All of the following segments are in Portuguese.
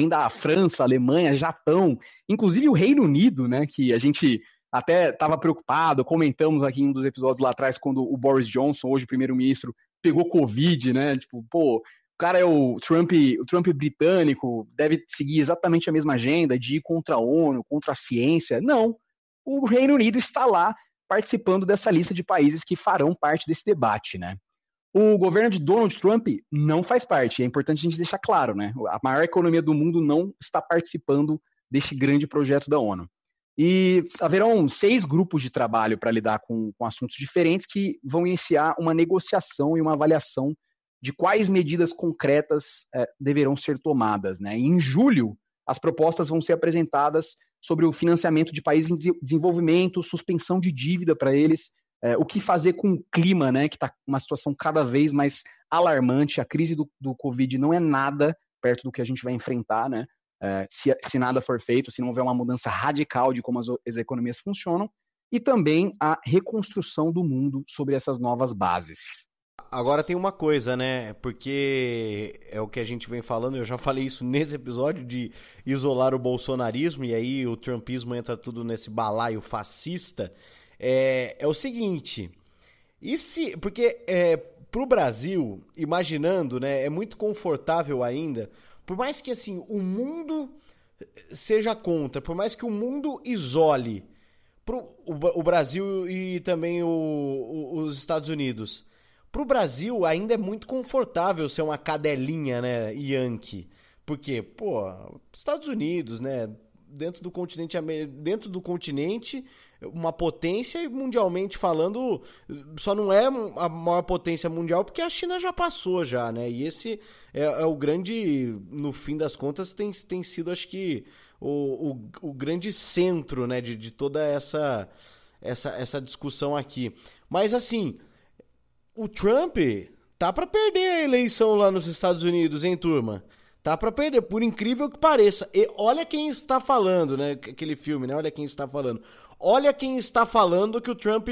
da França, Alemanha, Japão, inclusive o Reino Unido, né, que a gente até estava preocupado, comentamos aqui em um dos episódios lá atrás, quando o Boris Johnson, hoje primeiro-ministro, pegou Covid, né, tipo, pô, o cara é o Trump britânico, deve seguir exatamente a mesma agenda de ir contra a ONU, contra a ciência. Não, o Reino Unido está lá participando dessa lista de países que farão parte desse debate, né. O governo de Donald Trump não faz parte, é importante a gente deixar claro, né? A maior economia do mundo não está participando deste grande projeto da ONU. E haverão 6 grupos de trabalho para lidar com assuntos diferentes que vão iniciar uma negociação e uma avaliação de quais medidas concretas deverão ser tomadas, né? E em julho, as propostas vão ser apresentadas sobre o financiamento de países em desenvolvimento, suspensão de dívida para eles, o que fazer com o clima, né, que está uma situação cada vez mais alarmante. A crise do Covid não é nada perto do que a gente vai enfrentar, né, se nada for feito, se não houver uma mudança radical de como as economias funcionam, e também a reconstrução do mundo sobre essas novas bases. Agora tem uma coisa, né, porque é o que a gente vem falando, eu já falei isso nesse episódio, de isolar o bolsonarismo, e aí o trumpismo entra tudo nesse balaio fascista. É o seguinte, porque pro Brasil, imaginando, né, é muito confortável ainda, por mais que assim, o mundo seja contra, por mais que o mundo isole o Brasil e também os Estados Unidos, pro Brasil ainda é muito confortável ser uma cadelinha, né, Yankee, porque, pô, Estados Unidos, né, dentro do continente, uma potência, e mundialmente falando, só não é a maior potência mundial porque a China já passou já, né? E esse é o grande, no fim das contas, tem sido, acho que, o grande centro, né, de toda essa discussão aqui. Mas, assim, o Trump tá para perder a eleição lá nos Estados Unidos, hein, turma? Tá pra perder, por incrível que pareça. E olha quem está falando, né? Aquele filme, né? Olha quem está falando. Olha quem está falando que o Trump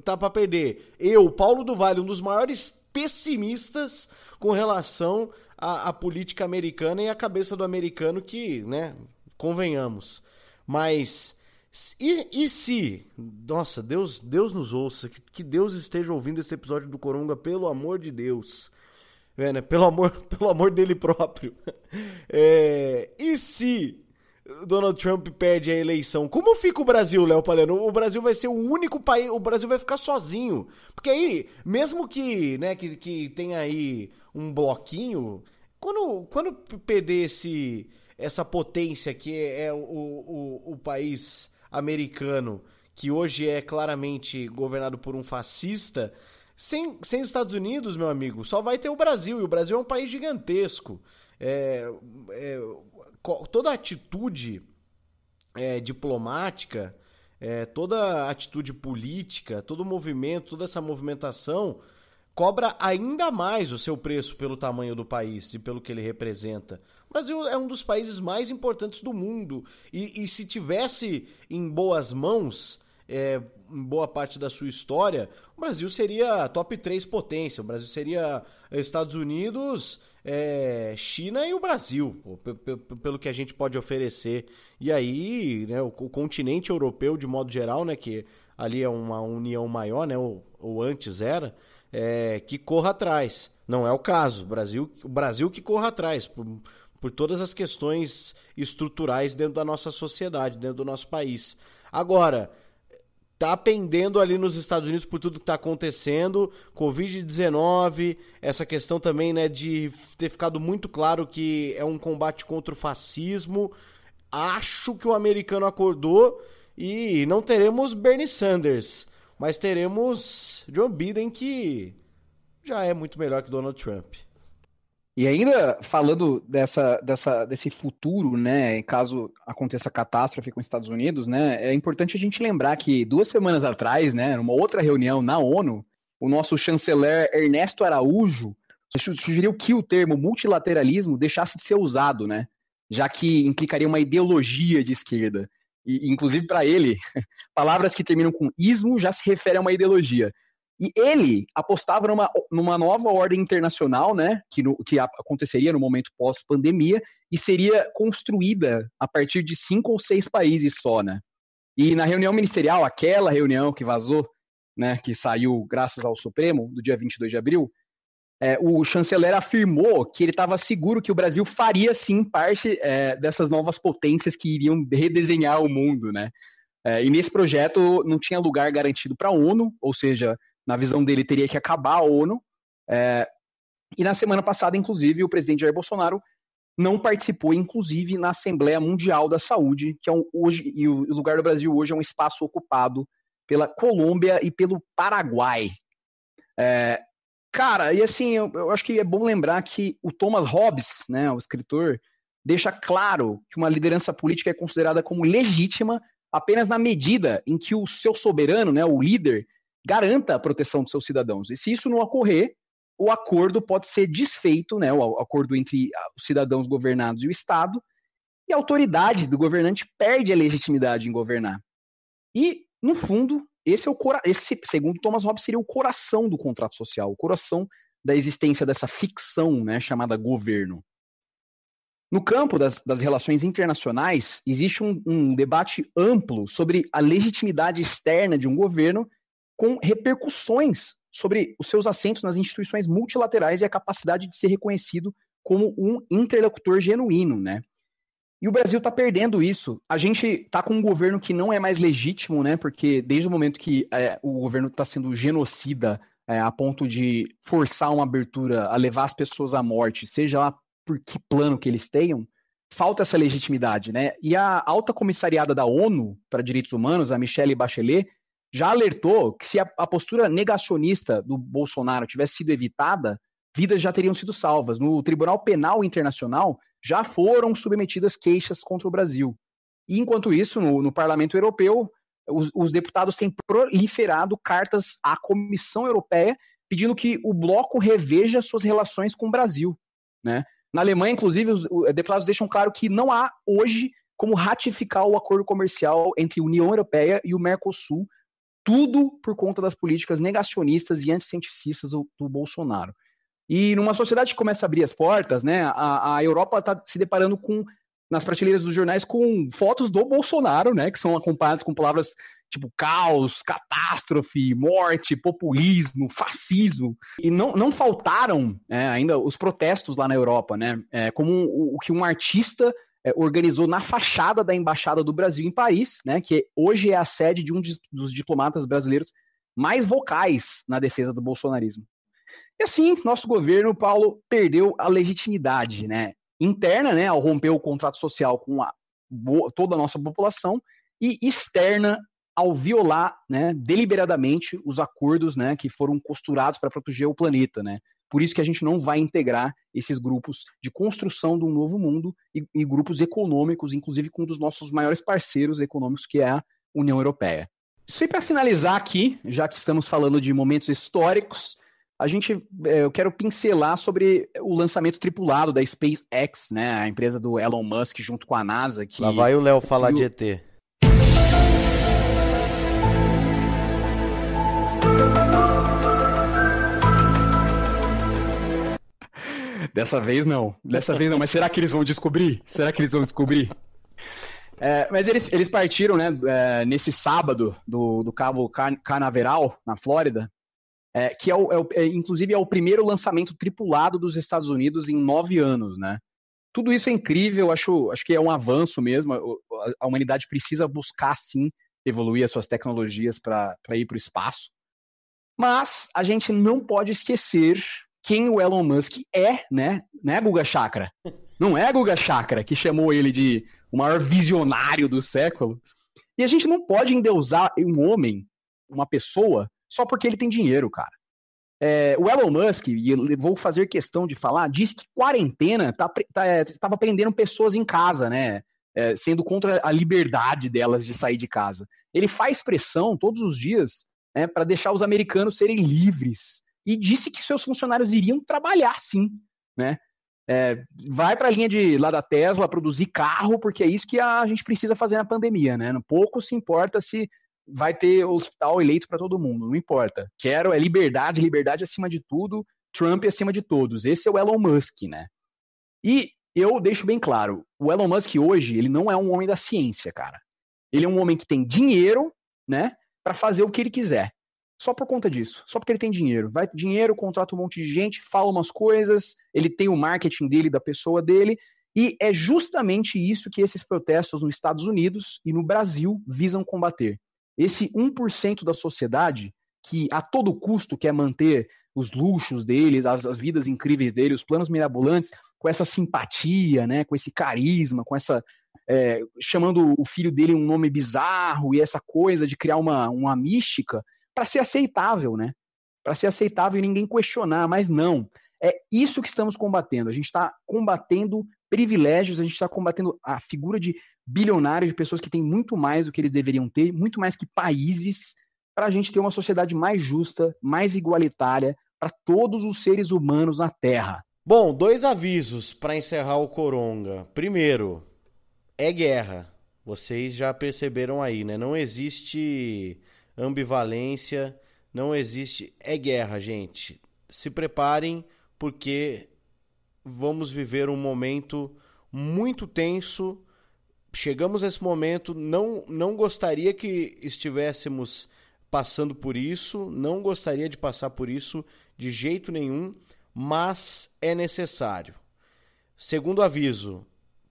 tá pra perder. Eu, Paulo do Vale, um dos maiores pessimistas com relação à política americana e à cabeça do americano que, né? Convenhamos. Mas... E se... Nossa, Deus nos ouça. Que Deus esteja ouvindo esse episódio do Coronga, pelo amor de Deus. Né? Pelo amor dele próprio. E se Donald Trump perde a eleição? Como fica o Brasil, Léo Palhano? O Brasil vai ser o único país... O Brasil vai ficar sozinho. Porque aí, mesmo que, né, que tenha aí um bloquinho, quando perder essa potência que é o país americano, que hoje é claramente governado por um fascista... Sem os Estados Unidos, meu amigo, só vai ter o Brasil, e o Brasil é um país gigantesco. Toda atitude diplomática, toda atitude política, todo movimento, toda essa movimentação cobra ainda mais o seu preço pelo tamanho do país e pelo que ele representa. O Brasil é um dos países mais importantes do mundo, e se tivesse em boas mãos... em boa parte da sua história, o Brasil seria top 3 potência. O Brasil seria Estados Unidos, China e o Brasil, pelo que a gente pode oferecer. E aí, né, o continente europeu, de modo geral, né, que ali é uma união maior, né, ou antes era, que corra atrás. Não é o caso. O Brasil que corra atrás, por todas as questões estruturais dentro da nossa sociedade, dentro do nosso país. Agora... tá pendendo ali nos Estados Unidos por tudo que tá acontecendo, Covid-19, essa questão também, né, de ter ficado muito claro que é um combate contra o fascismo. Acho que o americano acordou e não teremos Bernie Sanders, mas teremos Joe Biden, que já é muito melhor que Donald Trump. E ainda falando desse futuro, né, caso aconteça catástrofe com os Estados Unidos, né, é importante a gente lembrar que 2 semanas atrás, né, numa outra reunião na ONU, o nosso chanceler Ernesto Araújo sugeriu que o termo multilateralismo deixasse de ser usado, né, já que implicaria uma ideologia de esquerda. E, inclusive, para ele, palavras que terminam com ismo já se referem a uma ideologia. E ele apostava numa nova ordem internacional, né, que aconteceria no momento pós-pandemia e seria construída a partir de 5 ou 6 países só, né? E na reunião ministerial, aquela reunião que vazou, né, que saiu graças ao Supremo, do dia 22 de abril, o chanceler afirmou que ele estava seguro que o Brasil faria, sim, parte dessas novas potências que iriam redesenhar o mundo, né? E nesse projeto não tinha lugar garantido para a ONU, ou seja, na visão dele teria que acabar a ONU. E na semana passada, inclusive, o presidente Jair Bolsonaro não participou, inclusive, na Assembleia Mundial da Saúde, que e o lugar do Brasil hoje é um espaço ocupado pela Colômbia e pelo Paraguai. Cara, e assim, eu acho que é bom lembrar que o Thomas Hobbes, né, o escritor, deixa claro que uma liderança política é considerada como legítima apenas na medida em que o seu soberano, né, o líder, garanta a proteção dos seus cidadãos. E se isso não ocorrer, o acordo pode ser desfeito, né, o acordo entre os cidadãos governados e o Estado, e a autoridade do governante perde a legitimidade em governar. E, no fundo, esse, segundo Thomas Hobbes, seria o coração do contrato social, o coração da existência dessa ficção, né, chamada governo. No campo das relações internacionais, existe um debate amplo sobre a legitimidade externa de um governo com repercussões sobre os seus assentos nas instituições multilaterais e a capacidade de ser reconhecido como um interlocutor genuíno, né? E o Brasil está perdendo isso. A gente está com um governo que não é mais legítimo, né? Porque desde o momento que o governo está sendo genocida a ponto de forçar uma abertura a levar as pessoas à morte, seja lá por que plano que eles tenham, falta essa legitimidade, né? E a alta comissariada da ONU para Direitos Humanos, a Michelle Bachelet, já alertou que se a postura negacionista do Bolsonaro tivesse sido evitada, vidas já teriam sido salvas. No Tribunal Penal Internacional já foram submetidas queixas contra o Brasil. E enquanto isso, no Parlamento Europeu, os deputados têm proliferado cartas à Comissão Europeia pedindo que o bloco reveja suas relações com o Brasil, né? Na Alemanha, inclusive, os deputados deixam claro que não há hoje como ratificar o acordo comercial entre a União Europeia e o Mercosul, tudo por conta das políticas negacionistas e anticientificistas do Bolsonaro. E numa sociedade que começa a abrir as portas, né, a Europa está se deparando nas prateleiras dos jornais com fotos do Bolsonaro, né, que são acompanhadas com palavras tipo caos, catástrofe, morte, populismo, fascismo. E não faltaram ainda os protestos lá na Europa, né, como o que um artista organizou na fachada da Embaixada do Brasil em Paris, né, que hoje é a sede de um dos diplomatas brasileiros mais vocais na defesa do bolsonarismo. E assim, nosso governo, Paulo, perdeu a legitimidade, né, interna, né, ao romper o contrato social com toda a nossa população, e externa ao violar, né, deliberadamente os acordos, né, que foram costurados para proteger o planeta, né. Por isso que a gente não vai integrar esses grupos de construção de um novo mundo e grupos econômicos, inclusive com um dos nossos maiores parceiros econômicos, que é a União Europeia. Isso aí, para finalizar aqui, já que estamos falando de momentos históricos, eu quero pincelar sobre o lançamento tripulado da SpaceX, né, a empresa do Elon Musk junto com a NASA. Que lá vai o Léo falar de ET. Dessa vez não, mas será que eles vão descobrir? Mas eles partiram, né, nesse sábado do Cabo Canaveral, na Flórida, que inclusive é o primeiro lançamento tripulado dos Estados Unidos em 9 anos, né? Tudo isso é incrível, acho que é um avanço mesmo, a humanidade precisa buscar, sim, evoluir as suas tecnologias para ir para o espaço, mas a gente não pode esquecer quem o Elon Musk é, né? Não é Guga Chakra. Não é Guga Chakra que chamou ele de o maior visionário do século. E a gente não pode endeusar um homem, uma pessoa, só porque ele tem dinheiro, cara. O Elon Musk, e eu vou fazer questão de falar, diz que quarentena estava prendendo pessoas em casa, né? Sendo contra a liberdade delas de sair de casa. Ele faz pressão todos os dias, né, para deixar os americanos serem livres. E disse que seus funcionários iriam trabalhar, sim, né? Vai para a linha lá da Tesla produzir carro, porque é isso que a gente precisa fazer na pandemia, né? Pouco se importa se vai ter hospital eleito para todo mundo, não importa. Quero liberdade, liberdade acima de tudo, Trump acima de todos. Esse é o Elon Musk, né? E eu deixo bem claro, o Elon Musk hoje, ele não é um homem da ciência, cara. Ele é um homem que tem dinheiro, né, para fazer o que ele quiser. Só por conta disso, só porque ele tem dinheiro. Vai ter dinheiro, contrata um monte de gente, fala umas coisas, ele tem o marketing dele, da pessoa dele, e é justamente isso que esses protestos nos Estados Unidos e no Brasil visam combater. Esse 1% da sociedade que a todo custo quer manter os luxos deles, as vidas incríveis deles, os planos mirabolantes, com essa simpatia, né, com esse carisma, com essa chamando o filho dele um nome bizarro e essa coisa de criar uma mística para ser aceitável, né? Para ser aceitável e ninguém questionar, mas não. É isso que estamos combatendo. A gente está combatendo privilégios, a gente está combatendo a figura de bilionários, de pessoas que têm muito mais do que eles deveriam ter, muito mais que países, para a gente ter uma sociedade mais justa, mais igualitária para todos os seres humanos na Terra. Bom, 2 avisos para encerrar o Coronga. Primeiro, é guerra. Vocês já perceberam aí, né? Não existe ambivalência, não existe... É guerra, gente. Se preparem, porque vamos viver um momento muito tenso. Chegamos nesse momento, não gostaria que estivéssemos passando por isso, não gostaria de passar por isso de jeito nenhum, mas é necessário. Segundo aviso,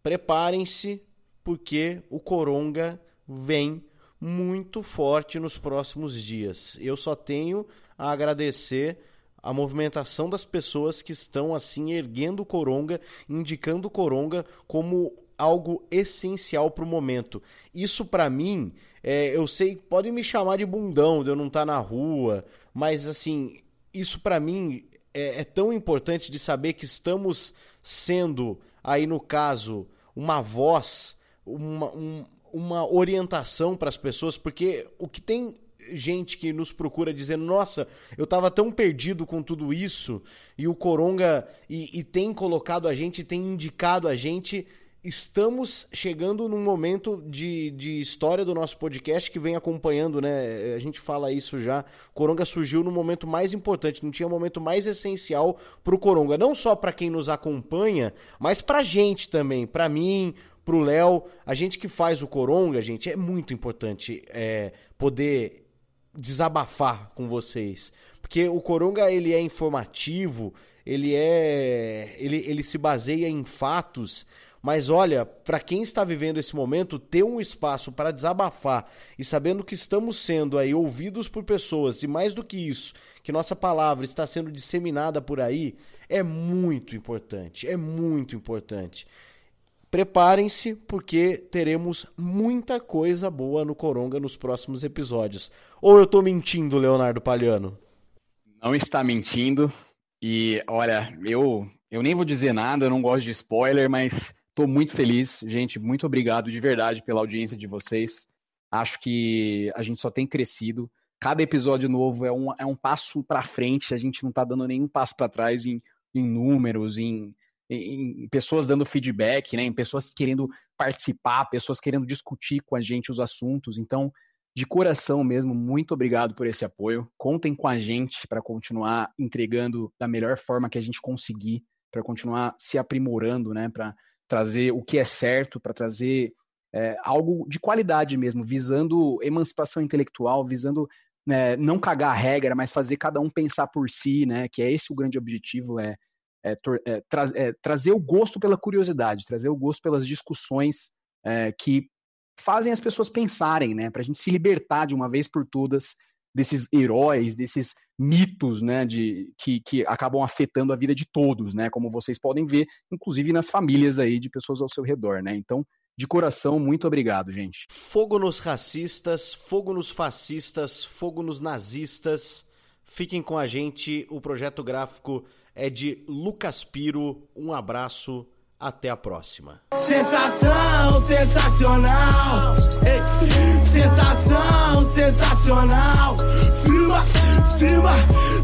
preparem-se, porque o Coronga vem muito forte nos próximos dias. Eu só tenho a agradecer a movimentação das pessoas que estão assim erguendo o Coronga, indicando o Coronga como algo essencial para o momento. Isso para mim, eu sei, podem me chamar de bundão, de eu não estar na rua, mas assim, isso para mim é tão importante de saber que estamos sendo, aí no caso, uma voz, uma orientação para as pessoas, porque o que tem gente que nos procura dizendo, nossa, eu estava tão perdido com tudo isso, e o Coronga e tem colocado a gente, tem indicado a gente. Estamos chegando num momento de história do nosso podcast que vem acompanhando, né? A gente fala isso já. Coronga surgiu no momento mais importante, não tinha momento mais essencial pro Coronga, não só para quem nos acompanha, mas pra gente também, pra mim, pro Léo, a gente que faz o Coronga, gente, é muito importante poder desabafar com vocês, porque o Coronga, ele é informativo, ele se baseia em fatos. Mas olha, para quem está vivendo esse momento, ter um espaço para desabafar e sabendo que estamos sendo aí ouvidos por pessoas, e mais do que isso, que nossa palavra está sendo disseminada por aí, é muito importante, é muito importante. Preparem-se, porque teremos muita coisa boa no Coronga nos próximos episódios. Ou eu tô mentindo, Leonardo Palhano? Não está mentindo, e olha, eu nem vou dizer nada, eu não gosto de spoiler, mas... Estou muito feliz, gente, muito obrigado de verdade pela audiência de vocês. Acho que a gente só tem crescido. Cada episódio novo é um passo para frente, a gente não está dando nenhum passo para trás em números, em pessoas dando feedback, né, em pessoas querendo participar, pessoas querendo discutir com a gente os assuntos. Então, de coração mesmo, muito obrigado por esse apoio. Contem com a gente para continuar entregando da melhor forma que a gente conseguir, para continuar se aprimorando, né, para trazer o que é certo, para trazer algo de qualidade mesmo, visando emancipação intelectual, visando não cagar a regra, mas fazer cada um pensar por si, né? Que é esse o grande objetivo, trazer o gosto pela curiosidade, trazer o gosto pelas discussões que fazem as pessoas pensarem, né? Para a gente se libertar de uma vez por todas desses heróis, desses mitos, né, que acabam afetando a vida de todos, né, como vocês podem ver, inclusive nas famílias aí de pessoas ao seu redor, né, então, de coração, muito obrigado, gente. Fogo nos racistas, fogo nos fascistas, fogo nos nazistas, fiquem com a gente, o projeto gráfico é de Lucas Piro, um abraço, até a próxima. Sensação, sensacional. Ei, sensação, sensacional. Firma, firma,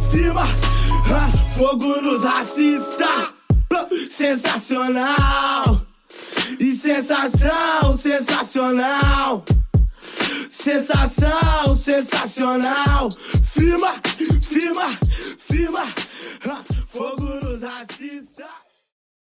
firma. Fogo nos racistas. Sensacional. E sensação, sensacional. sensação, sensacional. Firma, firma, firma, fogo nos racistas.